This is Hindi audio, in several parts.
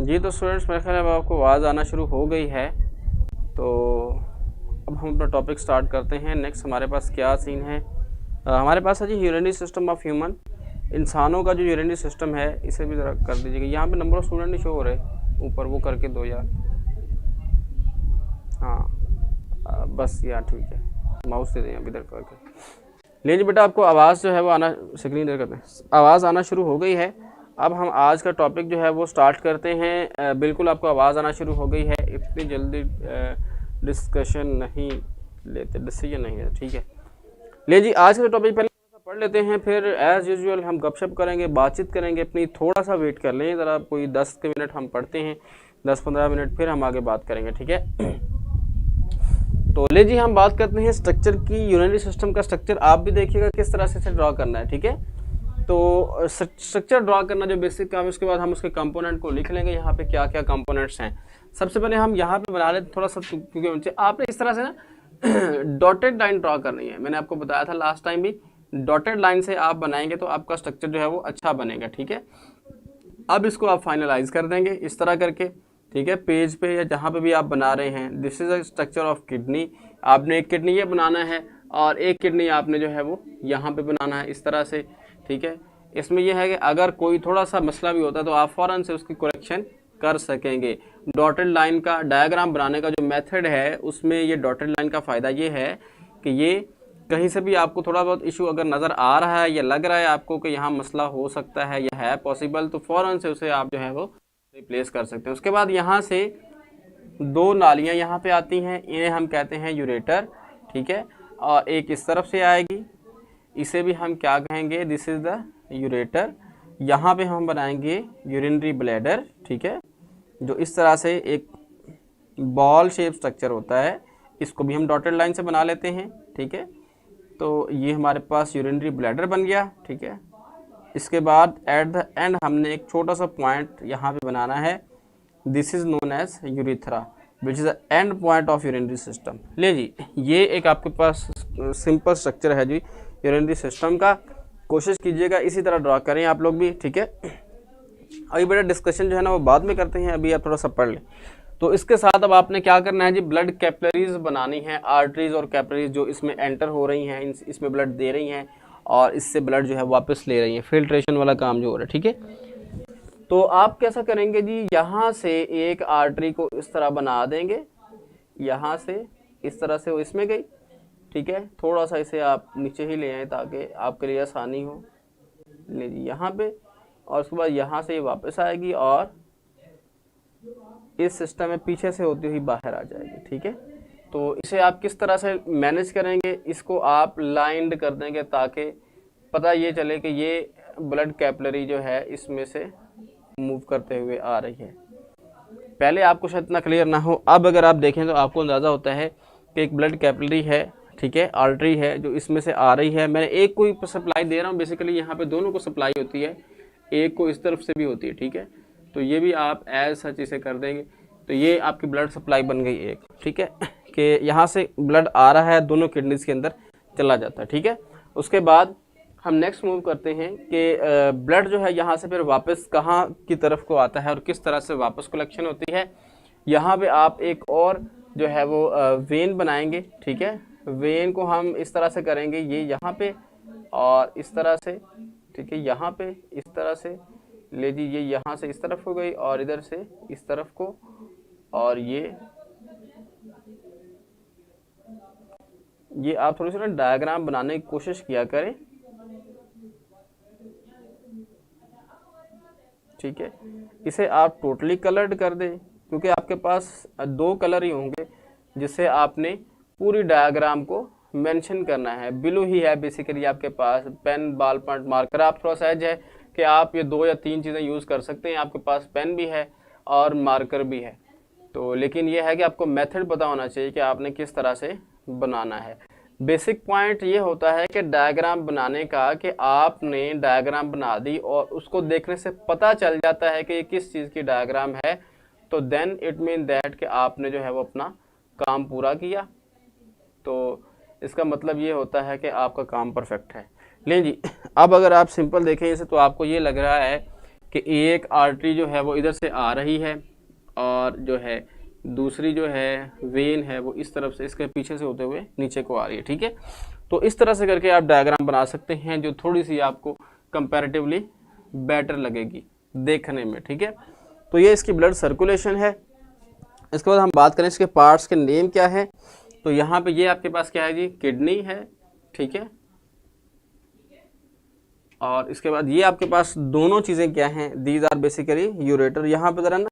जी तो स्टूडेंट्स, मेरे ख्याल है अब आपको आवाज़ आना शुरू हो गई है। तो अब हम अपना टॉपिक स्टार्ट करते हैं। नेक्स्ट हमारे पास क्या सीन है। हमारे पास है जी यूरिनरी सिस्टम ऑफ ह्यूमन। इंसानों का जो यूरिनरी सिस्टम है, इसे भी ज़रा कर दीजिएगा। यहाँ पे नंबर ऑफ स्टूडेंट नहीं शो हो रहे, ऊपर वो करके दो यार। हाँ बस यार ठीक है, माउस दे दें अभी इधर करके। लीजिए बेटा, आपको आवाज़ जो है वो आना, स्क्रीन इधर करते हैं, आवाज़ आना शुरू हो गई है। अब हम आज का टॉपिक जो है वो स्टार्ट करते हैं। बिल्कुल आपको आवाज़ आना शुरू हो गई है। इतनी जल्दी डिस्कशन नहीं लेते, डिसीजन नहीं है, ठीक है। ले जी, आज का टॉपिक पहले पढ़ लेते हैं, फिर एज़ यूजुअल हम गपशप करेंगे, बातचीत करेंगे अपनी। थोड़ा सा वेट कर लें ज़रा, कोई 10 मिनट हम पढ़ते हैं, 10-15 मिनट, फिर हम आगे बात करेंगे, ठीक है। तो ले जी, हम बात करते हैं स्ट्रक्चर की। यूरिनरी सिस्टम का स्ट्रक्चर आप भी देखिएगा किस तरह से ड्रॉ करना है, ठीक है। तो स्ट्रक्चर ड्रॉ करना जो बेसिक काम है, उसके बाद हम उसके कंपोनेंट को लिख लेंगे, यहाँ पे क्या क्या कंपोनेंट्स हैं। सबसे पहले हम यहाँ पे बना लेते थोड़ा सा, क्योंकि आपने इस तरह से ना डॉटेड लाइन ड्रॉ करनी है। मैंने आपको बताया था लास्ट टाइम भी, डॉटेड लाइन से आप बनाएंगे तो आपका स्ट्रक्चर जो है वो अच्छा बनेगा, ठीक है। अब इसको आप फाइनलाइज कर देंगे इस तरह करके, ठीक है। पेज पे या जहाँ पे भी आप बना रहे हैं, this is a structure of kidney. आपने एक किडनी ये बनाना है और एक किडनी आपने जो है वो यहाँ पे बनाना है इस तरह से, ठीक है। इसमें यह है कि अगर कोई थोड़ा सा मसला भी होता है तो आप फ़ौरन से उसकी करेक्शन कर सकेंगे। डॉटेड लाइन का डायग्राम बनाने का जो मेथड है, उसमें ये डॉटेड लाइन का फ़ायदा ये है कि ये कहीं से भी आपको थोड़ा बहुत इशू अगर नज़र आ रहा है या लग रहा है आपको कि यहाँ मसला हो सकता है या है पॉसिबल, तो फ़ौरन से उसे आप जो है वो रिप्लेस कर सकते हैं। उसके बाद यहाँ से दो नालियाँ यहाँ पे आती हैं, इन्हें हम कहते हैं यूरेटर, ठीक है। और एक इस तरफ से आएगी, इसे भी हम क्या कहेंगे, दिस इज़ द यूरेटर। यहाँ पे हम बनाएंगे यूरिनरी ब्लैडर, ठीक है, जो इस तरह से एक बॉल शेप स्ट्रक्चर होता है। इसको भी हम डॉटेड लाइन से बना लेते हैं, ठीक है। तो ये हमारे पास यूरिनरी ब्लैडर बन गया, ठीक है। इसके बाद एट द एंड हमने एक छोटा सा पॉइंट यहाँ पे बनाना है, this is known as urethra, which is the end point of urinary system. ले जी, ये एक आपके पास सिंपल स्ट्रक्चर है जी यूरिनरी सिस्टम का। कोशिश कीजिएगा इसी तरह ड्रॉ करें आप लोग भी, ठीक है। अभी बेटा डिस्कशन जो है ना वो बाद में करते हैं, अभी आप थोड़ा सा पढ़ लें। तो इसके साथ अब आपने क्या करना है जी, ब्लड कैपिलरीज बनानी है। आर्टरीज और कैपिलरीज जो इसमें एंटर हो रही हैं, इसमें ब्लड दे रही हैं और इससे ब्लड जो है वापस ले रही हैं, फिल्ट्रेशन वाला काम जो हो रहा है, ठीक है। तो आप कैसा करेंगे जी, यहाँ से एक आर्टरी को इस तरह बना देंगे, यहाँ से इस तरह से वो इसमें गई, ठीक है। थोड़ा सा इसे आप नीचे ही ले आए ताकि आपके लिए आसानी हो। ले जी यहाँ पे, और उसके बाद यहाँ से ये वापस आएगी और इस सिस्टम में पीछे से होती हुई बाहर आ जाएगी, ठीक है। तो इसे आप किस तरह से मैनेज करेंगे, इसको आप लाइंड कर देंगे ताकि पता ये चले कि ये ब्लड कैपिलरी जो है इसमें से मूव करते हुए आ रही है। पहले आपको शायद इतना क्लियर ना हो, अब अगर आप देखें तो आपको अंदाज़ा होता है कि एक ब्लड कैपिलरी है, ठीक है, आर्टरी है जो इसमें से आ रही है। मैंने एक को ही सप्लाई दे रहा हूँ, बेसिकली यहाँ पे दोनों को सप्लाई होती है, एक को इस तरफ से भी होती है, ठीक है। तो ये भी आप एज सच इसे कर देंगे, तो ये आपकी ब्लड सप्लाई बन गई एक, ठीक है, कि यहाँ से ब्लड आ रहा है, दोनों किडनीज के अंदर चला जाता है, ठीक है। उसके बाद हम नेक्स्ट मूव करते हैं कि ब्लड जो है यहाँ से फिर वापस कहाँ की तरफ को आता है और किस तरह से वापस कलेक्शन होती है। यहाँ पे आप एक और जो है वो वेन बनाएंगे, ठीक है। वेन को हम इस तरह से करेंगे, ये यहाँ पे और इस तरह से, ठीक है, यहाँ पे इस तरह से। ले जी, ये यहाँ से इस तरफ हो गई और इधर से इस तरफ को, और ये आप थोड़ी सी ना डायग्राम बनाने की कोशिश किया करें, ठीक है। इसे आप टोटली कलर्ड कर दें, क्योंकि आपके पास दो कलर ही होंगे जिससे आपने पूरी डायग्राम को मेंशन करना है। ब्लू ही है बेसिकली आपके पास, पेन, बॉल पॉइंट, मार्कर। आप थोड़ा सहज है कि आप ये 2 या 3 चीज़ें यूज़ कर सकते हैं, आपके पास पेन भी है और मार्कर भी है। तो लेकिन ये है कि आपको मेथड पता होना चाहिए कि आपने किस तरह से बनाना है। बेसिक पॉइंट ये होता है कि डायग्राम बनाने का, कि आपने डायग्राम बना दी और उसको देखने से पता चल जाता है कि ये किस चीज़ की डायग्राम है, तो देन इट मीन दैट कि आपने जो है वो अपना काम पूरा किया। तो इसका मतलब ये होता है कि आपका काम परफेक्ट है। लें जी, अब अगर आप सिंपल देखें इसे तो आपको ये लग रहा है कि एक आर्टरी जो है वो इधर से आ रही है और जो है दूसरी जो है वेन है वो इस तरफ से इसके पीछे से होते हुए नीचे को आ रही है, ठीक है। तो इस तरह से करके आप डायग्राम बना सकते हैं जो थोड़ी सी आपको कंपैरेटिवली बेटर लगेगी देखने में, ठीक है। तो ये इसकी ब्लड सर्कुलेशन है। इसके बाद हम बात करें इसके पार्ट्स के नेम क्या है। तो यहाँ पे ये आपके पास क्या है जी, किडनी है, ठीक है। और इसके बाद ये आपके पास दोनों चीज़ें क्या हैं, दीज आर बेसिकली यूरेटर। यहाँ पे ज़रा ना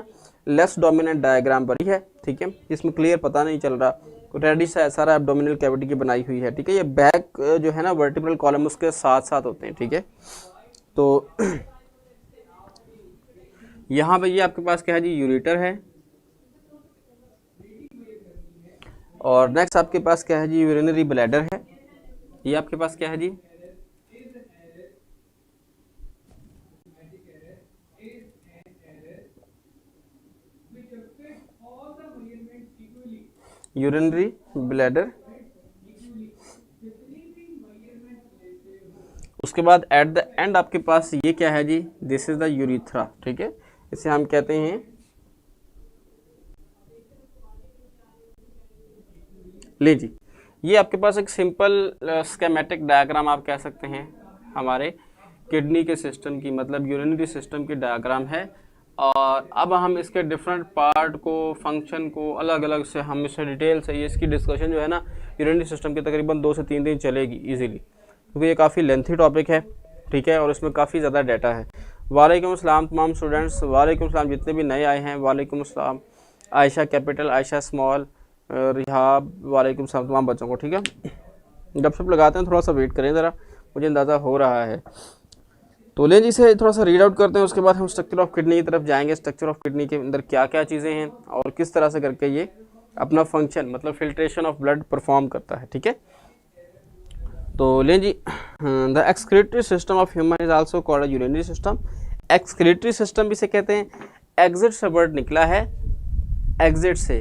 लेस डोमिनेंट डायग्राम बनी है, ठीक है, इसमें क्लियर पता नहीं चल रहा, रेडी सा सारा एब्डोमिनल कैविटी की बनाई हुई है, ठीक है। ये बैक जो है ना वर्टिब्रल कॉलम उसके साथ साथ होते हैं, ठीक है। तो यहाँ पे ये आपके पास क्या है जी, यूरेटर है। और नेक्स्ट आपके पास क्या है जी, यूरिनरी ब्लैडर है। ये आपके पास क्या है जी, यूरिनरी ब्लैडर। उसके बाद एट द एंड आपके पास ये क्या है जी, दिस इज द यूरिथ्रा, ठीक है। इसे हम कहते हैं, ले जी, ये आपके पास एक सिंपल स्केमेटिक डायग्राम आप कह सकते हैं हमारे किडनी के सिस्टम की, मतलब यूरिनरी सिस्टम की डायग्राम है। और अब हम इसके डिफरेंट पार्ट को, फंक्शन को अलग अलग से हम इसे डिटेल से, ये इसकी डिस्कशन जो है ना यूरिनरी सिस्टम की तकरीबन 2 से 3 दिन चलेगी इजीली, क्योंकि ये काफ़ी लेंथी टॉपिक है, ठीक है, और इसमें काफ़ी ज़्यादा डाटा है। वालेकुम अस्सलाम तमाम स्टूडेंट्स, वालेकुम अस्सलाम जितने भी नए आए हैं, वालेकुम अस्सलाम। Ayesha capital, Ayesha small, rehab, वालेकुम अस्सलाम तमाम बच्चों को, ठीक है। जब सब लगाते हैं थोड़ा सा वेट करें ज़रा, मुझे अंदाज़ा हो रहा है। तो लें जी इसे थोड़ा सा रीड आउट करते हैं, उसके बाद हम स्ट्रक्चर ऑफ किडनी की तरफ जाएंगे। स्ट्रक्चर ऑफ किडनी के अंदर क्या क्या चीज़ें हैं और किस तरह से करके ये अपना फंक्शन, मतलब फिल्ट्रेशन ऑफ ब्लड परफॉर्म करता है, ठीक है। तो लें जी, the excretory system of human is also called urinary system. Excretory system भी से कहते हैं, एग्जिट से वर्ड निकला है, एग्जिट से,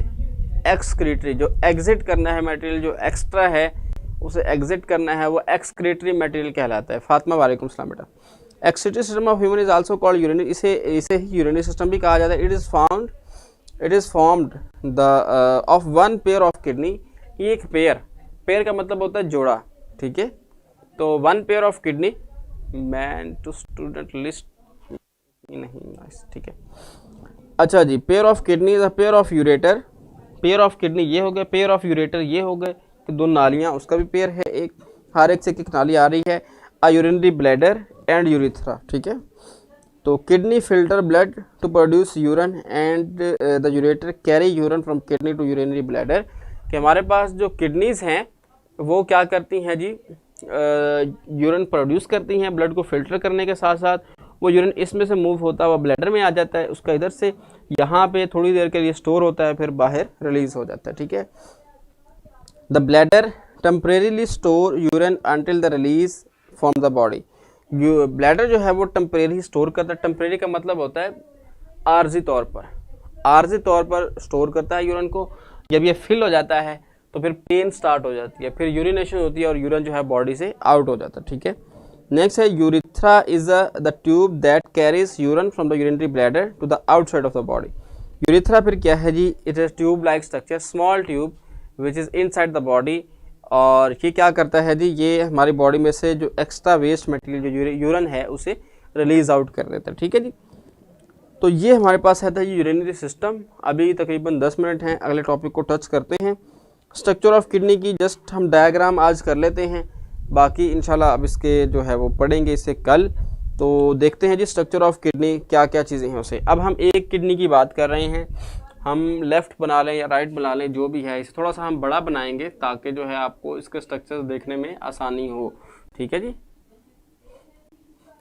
एक्सक्रीटरी जो एग्जिट करना है मटेरियल, जो एक्स्ट्रा है उसे एग्जिट करना है, वो एक्सक्रीटरी मटेरियल कहलाता है। फातिमा वालेकुम सलाम बेटा। Excretory system of human is also called urinary, इसे ही यूरिनरी सिस्टम भी कहा जाता है। It is formed the of one pair of kidney. ये एक पेयर का मतलब होता है जोड़ा, ठीक है। तो one pair of kidney, man to student list नहीं, ठीक है। अच्छा जी, pair of kidney, the pair of ureter, pair of kidney ये हो गया, पेयर ऑफ यूरेटर ये हो गए कि 2 नालियाँ, उसका भी पेयर है, एक हर एक से एक नाली आ रही है। A urinary bladder and urethra, ठीक है। तो kidney filter blood to produce urine and the ureter carry urine from kidney to urinary bladder. कि हमारे पास जो किडनीज़ हैं वो क्या करती हैं जी, यूरिन प्रोड्यूस करती हैं, ब्लड को फिल्टर करने के साथ साथ वो यूरिन इसमें से मूव होता है, वो ब्लैडर में आ जाता है, उसका इधर से यहाँ पे थोड़ी देर के लिए स्टोर होता है, फिर बाहर रिलीज हो जाता है, ठीक है। The bladder temporarily store urine until the release from the body. Bladder जो है वो टेम्परेरी स्टोर करता है, टेम्परेरी का मतलब होता है आर्जी तौर पर स्टोर करता है यूरिन को। जब ये फिल हो जाता है तो फिर पेन स्टार्ट हो जाती है, फिर यूरिनेशन होती है और यूरिन जो है बॉडी से आउट हो जाता है, ठीक है। नेक्स्ट है urethra is the tube that carries urine from the urinary bladder to the outside of the body. Urethra फिर क्या है जी, it is tube like structure, small tube which is inside the body. और ये क्या करता है जी, ये हमारी बॉडी में से जो एक्स्ट्रा वेस्ट मटेरियल जो यूरिन है उसे रिलीज आउट कर देता है, ठीक है जी। तो ये हमारे पास है था यूरिनरी सिस्टम। अभी तकरीबन 10 मिनट हैं, अगले टॉपिक को टच करते हैं। स्ट्रक्चर ऑफ किडनी की जस्ट हम डायग्राम आज कर लेते हैं, बाकी इंशाल्लाह अब इसके जो है वो पढ़ेंगे इसे कल। तो देखते हैं जी स्ट्रक्चर ऑफ किडनी क्या क्या चीज़ें हैं उसे। अब हम एक किडनी की बात कर रहे हैं, हम लेफ़्ट बना लें या राइट बना लें, जो भी है, इसे थोड़ा सा हम बड़ा बनाएंगे ताकि जो है आपको इसके स्ट्रक्चर देखने में आसानी हो, ठीक है जी।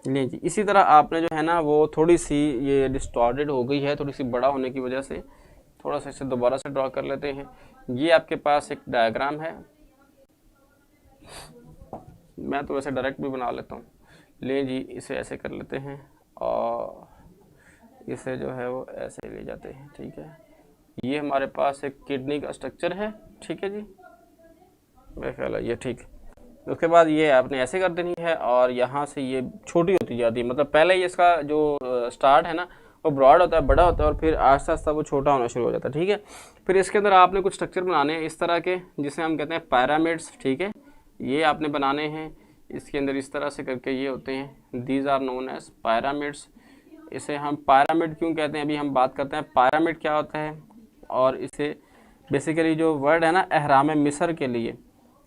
नहीं जी, इसी तरह आपने जो है ना वो थोड़ी सी ये डिस्टॉर्टेड हो गई है, थोड़ी सी बड़ा होने की वजह से थोड़ा सा इसे दोबारा से ड्रॉ कर लेते हैं। ये आपके पास एक डायग्राम है, मैं तो वैसे डायरेक्ट भी बना लेता हूँ। ले जी, इसे ऐसे कर लेते हैं और इसे जो है वो ऐसे ले जाते हैं, ठीक है। ये हमारे पास एक किडनी का स्ट्रक्चर है, ठीक है जी, मेरा ख्याल है ये ठीक। उसके बाद ये आपने ऐसे कर देनी है और यहाँ से ये छोटी होती जाती है, मतलब पहले ही इसका जो स्टार्ट है ना वो ब्रॉड होता है, बड़ा होता है, और फिर आहिस्ता आहिस्ता वो छोटा होना शुरू हो जाता है। ठीक है, फिर इसके अंदर आपने कुछ स्ट्रक्चर बनाने हैं इस तरह के, जिसे हम कहते हैं पैरामिड्स। ठीक है, ये आपने बनाने हैं इसके अंदर इस तरह से करके, ये होते हैं, these are known as pyramids. इसे हम पैरामिड क्यों कहते हैं, अभी हम बात करते हैं पैरामिड क्या होता है। और इसे बेसिकली जो वर्ड है ना एहराम मिस्र के लिए,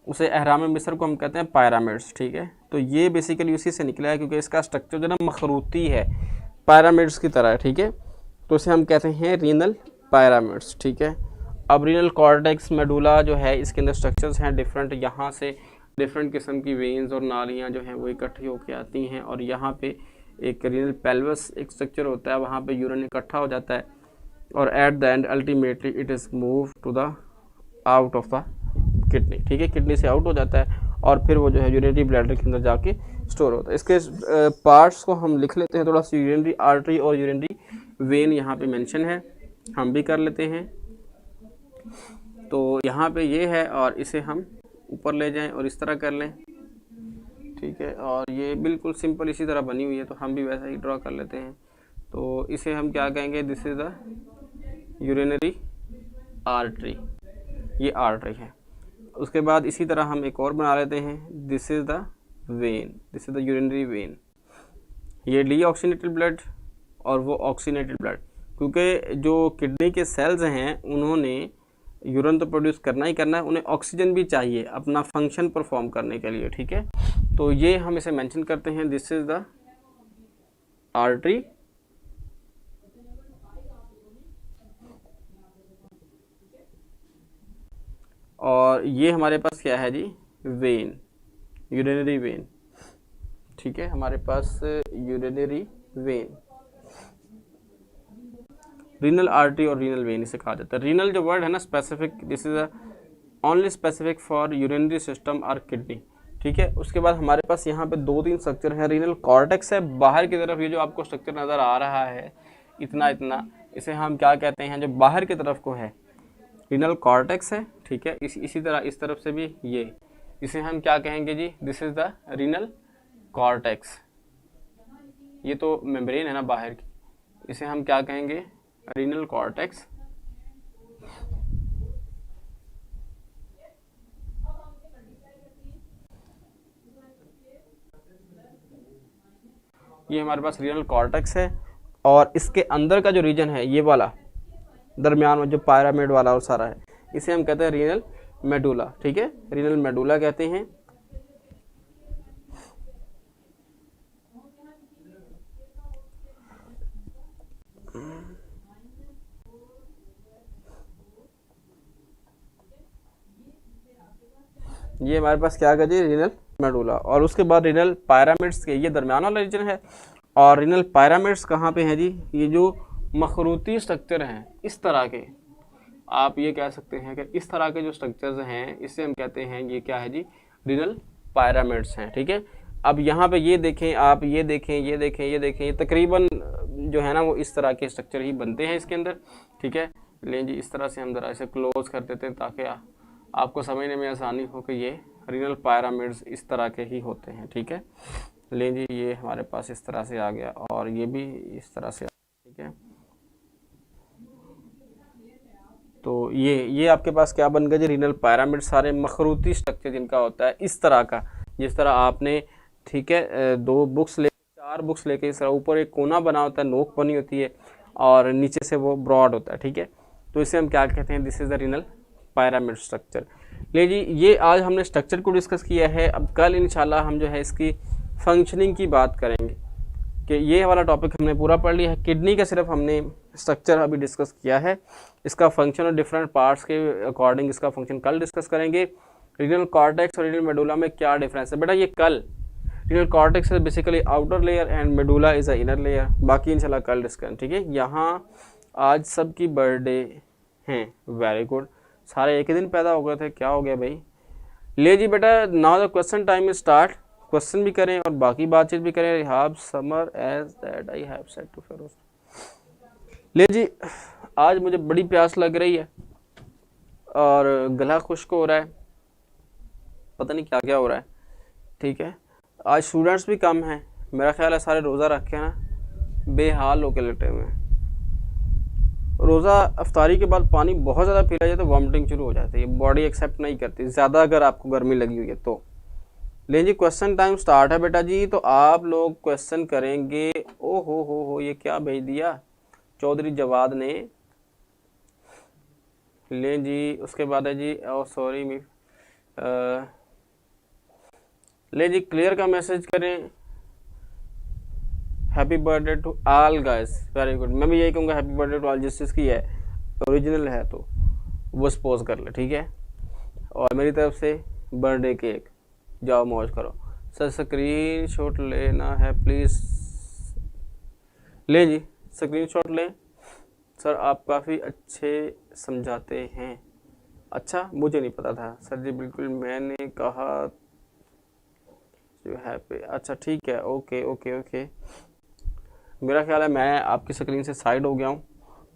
उसे एहराम मिस्र को हम कहते हैं पैरामिड्स। ठीक है, तो ये बेसिकली उसी से निकला है, क्योंकि इसका स्ट्रक्चर जो है ना मखरूती है, पैरामिड्स की तरह है। ठीक है, तो इसे हम कहते हैं रीनल पैरामिड्स। ठीक है, अब रीनल कॉर्टेक्स मेडुला जो है, इसके अंदर स्ट्रक्चर्स हैं डिफरेंट, यहाँ से डिफरेंट किस्म की वेन्स और नालियाँ जो हैं वो इकट्ठी होकर आती हैं, और यहाँ पे एक रीनल पेल्वस एक स्ट्रक्चर होता है, वहाँ पे यूरिन इकट्ठा हो जाता है, और at the end ultimately it is move to the out of the kidney. ठीक है, किडनी से आउट हो जाता है, और फिर वो जो है यूरिनरी ब्लैडर के अंदर जाके स्टोर होता है। इसके पार्ट्स को हम लिख लेते हैं थोड़ा सा, यूरिनरी आर्टरी और यूरिनरी वेन यहाँ पे मेंशन है, हम भी कर लेते हैं। तो यहाँ पे ये है, और इसे हम ऊपर ले जाएं और इस तरह कर लें। ठीक है, और ये बिल्कुल सिंपल इसी तरह बनी हुई है, तो हम भी वैसा ही ड्रॉ कर लेते हैं। तो इसे हम क्या कहेंगे, this is the urinary artery, ये आर्टरी है। उसके बाद इसी तरह हम एक और बना लेते हैं, this is the when, this is the urinary when. ये डीऑक्सीनेटेड ब्लड और वो ऑक्सीनेटेड ब्लड, क्योंकि जो किडनी के सेल्स हैं उन्होंने यूरिन तो प्रोड्यूस करना ही करना है, उन्हें ऑक्सीजन भी चाहिए अपना फंक्शन परफॉर्म करने के लिए। ठीक है, तो ये हम इसे मेंशन करते हैं, दिस इज़ द आर्टरी, और ये हमारे पास क्या है जी, वेन, यूरिनरी वेन। ठीक है, हमारे पास यूरिनरी वेन, रीनल आर्टरी और रीनल वेन इसे कहा जाता है। रीनल जो वर्ड है ना specific, this is only specific for urinary system और किडनी। ठीक है, उसके बाद हमारे पास यहाँ पे 2-3 स्ट्रक्चर है। रीनल कॉर्टेक्स है बाहर की तरफ, ये जो आपको स्ट्रक्चर नज़र आ रहा है इतना इतना, इसे हम क्या कहते हैं, जो बाहर की तरफ को है रीनल कॉर्टेक्स है। ठीक है, इसी तरह इस तरफ से भी ये, इसे हम क्या कहेंगे जी, this is the renal cortex. ये तो मेम्ब्रेन है ना बाहर की, इसे हम क्या कहेंगे, रीनल कॉर्टेक्स। ये हमारे पास रीनल कॉर्टेक्स है, और इसके अंदर का जो रीजन है ये वाला दरमियान में जो पैरामिड वाला और सारा है, इसे हम कहते हैं रीनल मेडुला। ठीक है, रीनल मेडुला कहते हैं। ये हमारे पास क्या है जी, रीनल मेडुला, और उसके बाद रीनल पैरामिड्स के ये दरमियान वाला रीजन है। और रीनल पैरामिड्स कहाँ पे हैं जी, ये जो मखरूती स्ट्रक्चर हैं इस तरह के, आप ये कह सकते हैं कि इस तरह के जो स्ट्रक्चर्स हैं इसे हम कहते हैं, ये क्या है जी, रीनल पैरामिड्स हैं। ठीक है, अब यहाँ पे ये देखें आप, ये देखें, ये देखें, ये देखें, ये तकरीबन जो है ना वो इस तरह के स्ट्रक्चर ही बनते हैं इसके अंदर। ठीक है, लें जी इस तरह से हम ज़रा इसे क्लोज कर देते हैं ताकि आपको समझने में आसानी हो कि ये रीनल पैरामिड्स इस तरह के ही होते हैं। ठीक है, लें जी ये हमारे पास इस तरह से आ गया, और ये भी इस तरह से आ गया। ठीक है, तो ये आपके पास क्या बन गया जी, रीनल पैरामिड, सारे मखरूती स्ट्रक्चर जिनका होता है इस तरह का, जिस तरह आपने, ठीक है, 2 बुक्स ले 4 बुक्स लेके इस तरह ऊपर एक कोना बना होता है, नोक बनी होती है, और नीचे से वो ब्रॉड होता है। ठीक है, तो इसे हम क्या कहते हैं, this is the renal pyramid structure. ले जी ये आज हमने स्ट्रक्चर को डिस्कस किया है। अब कल इंशाल्लाह हम जो है इसकी फंक्शनिंग की बात करेंगे, कि ये वाला टॉपिक हमने पूरा पढ़ लिया है। किडनी का सिर्फ हमने स्ट्रक्चर अभी डिस्कस किया है, इसका फंक्शन और डिफरेंट पार्ट्स के अकॉर्डिंग इसका फंक्शन कल डिस्कस करेंगे। रीनल कॉर्टेक्स और रीनल मेडुला में क्या डिफरेंस है बेटा, ये कल, renal cortex is basically outer layer and medulla is a inner layer, बाकी इंशाल्लाह कल डिस्कस। ठीक है, यहाँ आज सबकी बर्थडे हैं, वेरी गुड, सारे एक ही दिन पैदा हो गए थे, क्या हो गया भाई। ले जी बेटा, now the question time is start, question भी करें और बाकी बातचीत भी करें। रिहाब समर as that I have said to Feroz. ले जी आज मुझे बड़ी प्यास लग रही है और गला खुश्क हो रहा है, पता नहीं क्या क्या हो रहा है। ठीक है, आज स्टूडेंट्स भी कम हैं, मेरा ख्याल है सारे रोज़ा रखे हैं ना, बेहाल होकर लेटे हुए हैं। रोज़ा अफ्तारी के बाद पानी बहुत ज़्यादा पी लिया जाए तो वॉमिटिंग शुरू हो जाती है, बॉडी एक्सेप्ट नहीं करती, ज़्यादा अगर आपको गर्मी लगी हुई है तो। लेकिन जी क्वेश्चन टाइम स्टार्ट है बेटा जी, तो आप लोग क्वेश्चन करेंगे। ओ हो ये क्या भेज दिया चौधरी जवाद ने। लें जी उसके बाद है जी, ओ सॉरी मी, ले जी क्लियर का मैसेज करें। Happy birthday to all guys, very good. मैं भी यही कहूँगा हैप्पी बर्थडे टू ऑल, जिस चीज़ की है ओरिजिनल है तो वो स्पोज कर ले, ठीक है। और मेरी तरफ से बर्थडे केक, जाओ मौज करो। सर स्क्रीन शॉट लेना है प्लीज़। ले जी स्क्रीन शॉट लें। सर आप काफ़ी अच्छे समझाते हैं। अच्छा मुझे नहीं पता था सर जी, बिल्कुल मैंने कहा जो है पे। अच्छा ठीक है, ओके ओके ओके। मेरा ख्याल है मैं आपकी स्क्रीन से साइड हो गया हूँ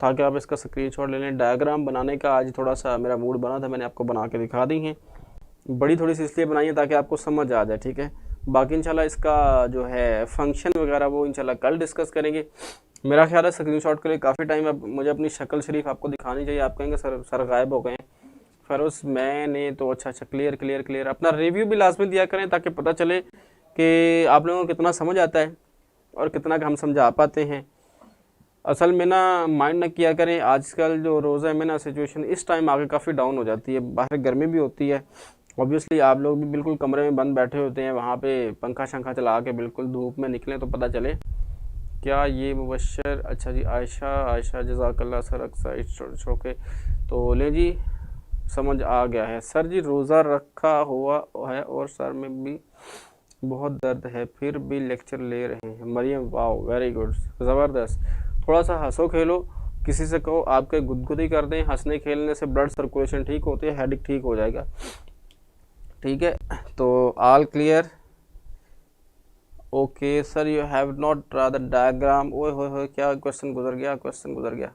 ताकि आप इसका स्क्रीनशॉट ले लें। डायग्राम बनाने का आज थोड़ा सा मेरा मूड बना था, मैंने आपको बना के दिखा दी हैं। बड़ी थोड़ी सी इसलिए बनाई है ताकि आपको समझ आ जाए, ठीक है। बाकी इंशाल्लाह इसका जो है फंक्शन वगैरह वो इंशाल्लाह कल डिस्कस करेंगे। मेरा ख्याल है स्क्रीनशॉट के लिए काफ़ी टाइम अब मुझे अपनी शक्ल शरीफ आपको दिखानी चाहिए। आप कहेंगे सर गायब हो गए हैं फ़रोज़, मैंने तो अच्छा क्लियर क्लियर क्लियर। अपना रिव्यू भी लाजमी दिया करें ताकि पता चले कि आप लोगों को कितना समझ आता है और कितना हम समझा पाते हैं। असल में ना माइंड ना किया करें, आजकल जो रोज़ा में ना सिचुएशन इस टाइम आगे काफ़ी डाउन हो जाती है, बाहर गर्मी भी होती है। ऑब्वियसली आप लोग भी बिल्कुल कमरे में बंद बैठे होते हैं, वहाँ पे पंखा शंखा चला के बिल्कुल धूप में निकलें तो पता चले क्या ये मुबशर। अच्छा जी आयशा जज़ाकल्लाह सर अक्सर शोके। तो ले जी समझ आ गया है सर जी। रोज़ा रखा हुआ है और सर में भी बहुत दर्द है, फिर भी लेक्चर ले रहे हैं। मरियम वाओ वेरी गुड, ज़बरदस्त। थोड़ा सा हंसो खेलो, किसी से कहो आपके गुदगुदी कर दें। हंसने खेलने से ब्लड सर्कुलेशन ठीक होती है, हेडेक ठीक हो जाएगा, ठीक है। तो all clear, okay sir you have not draw the diagram. ओए हो क्या क्वेश्चन गुजर गया।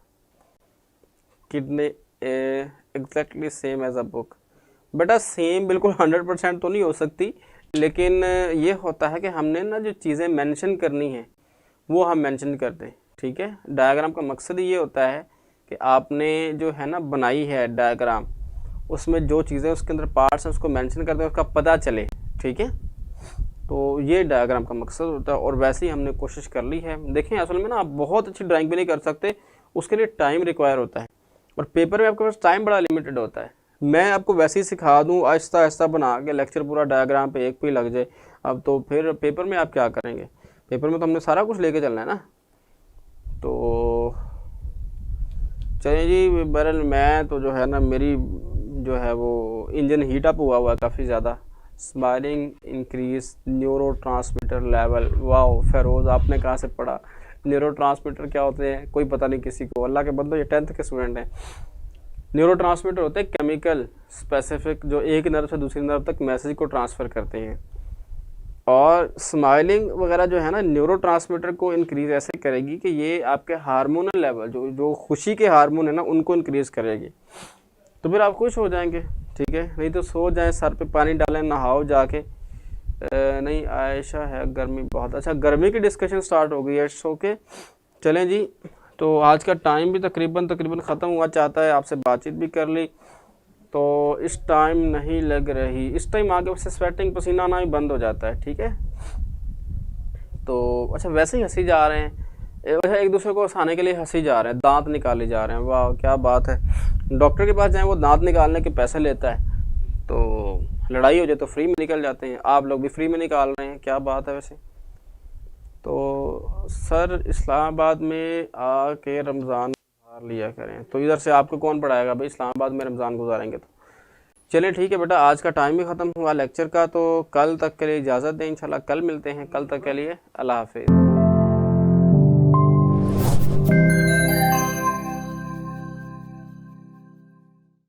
Kidney exactly same as a book. बेटा सेम बिल्कुल 100% तो नहीं हो सकती, लेकिन ये होता है कि हमने ना जो चीज़ें मेंशन करनी है वो हम मेंशन कर दें, ठीक है। डायग्राम का मकसद ये होता है कि आपने जो है ना बनाई है डायग्राम, उसमें जो चीज़ें उसके अंदर पार्ट्स हैं उसको मेंशन कर दें, उसका पता चले, ठीक है। तो ये डायग्राम का मकसद होता है और वैसे ही हमने कोशिश कर ली है। देखें असल में ना आप बहुत अच्छी ड्राइंग भी नहीं कर सकते, उसके लिए टाइम रिक्वायर होता है और पेपर में आपके पास टाइम बड़ा लिमिटेड होता है। मैं आपको वैसे ही सिखा दूं आहिस्ता आहिस्ता बना के लेक्चर पूरा डायग्राम पे एक पे ही लग जाए, अब तो फिर पेपर में आप क्या करेंगे। पेपर में तो हमने सारा कुछ लेके चलना है ना। तो चलिए जी, बहरहाल मैं तो जो है ना मेरी जो है वो इंजन हीट अप हुआ है काफ़ी ज़्यादा। Smiling increase neuro transmitter level. Wow Feroze आपने कहाँ से पढ़ा, न्यूरो ट्रांसमीटर क्या होते हैं कोई पता नहीं किसी को। अल्लाह के बंदो ये 10th के स्टूडेंट हैं। न्यूरो ट्रांसमीटर होते हैं केमिकल स्पेसिफिक जो एक नर्व से दूसरी नर्व तक मैसेज को ट्रांसफ़र करते हैं। और स्माइलिंग वगैरह जो है ना न्यूरो ट्रांसमीटर को इंक्रीज़ ऐसे करेगी कि ये आपके हार्मोनल लेवल जो खुशी के हार्मोन है ना उनको इंक्रीज़ करेगी, तो फिर आप खुश हो जाएंगे, ठीक है। नहीं तो सो जाएं, सर पे पानी डालें, नहाओ जाके। नहीं आयशा है गर्मी बहुत। अच्छा गर्मी की डिस्कशन स्टार्ट हो गई है, सो के चलें जी। तो आज का टाइम भी तकरीबन ख़त्म हुआ चाहता है, आपसे बातचीत भी कर ली तो इस टाइम नहीं लग रही। इस टाइम आगे से स्वेटिंग पसीना आना ही बंद हो जाता है, ठीक है। तो अच्छा वैसे ही हंसी जा रहे हैं, वैसे एक दूसरे को हंसाने के लिए हंसी जा रहे हैं, दांत निकाले जा रहे हैं। वाह क्या बात है। डॉक्टर के पास जाएं वो दांत निकालने के पैसे लेता है, तो लड़ाई हो जाए तो फ्री में निकल जाते हैं। आप लोग भी फ्री में निकाल रहे हैं, क्या बात है वैसे। तो सर इस्लामाबाद में आके रमज़ान गुजार लिया करें, तो इधर से आपको कौन पढ़ाएगा भाई, इस्लामाबाद में रमज़ान गुजारेंगे तो। चलिए ठीक है बेटा, आज का टाइम भी ख़त्म हुआ लेक्चर का, तो कल तक के लिए इजाज़त दें। इंशाल्लाह कल मिलते हैं, कल तक के लिए अल्लाह हाफिज़।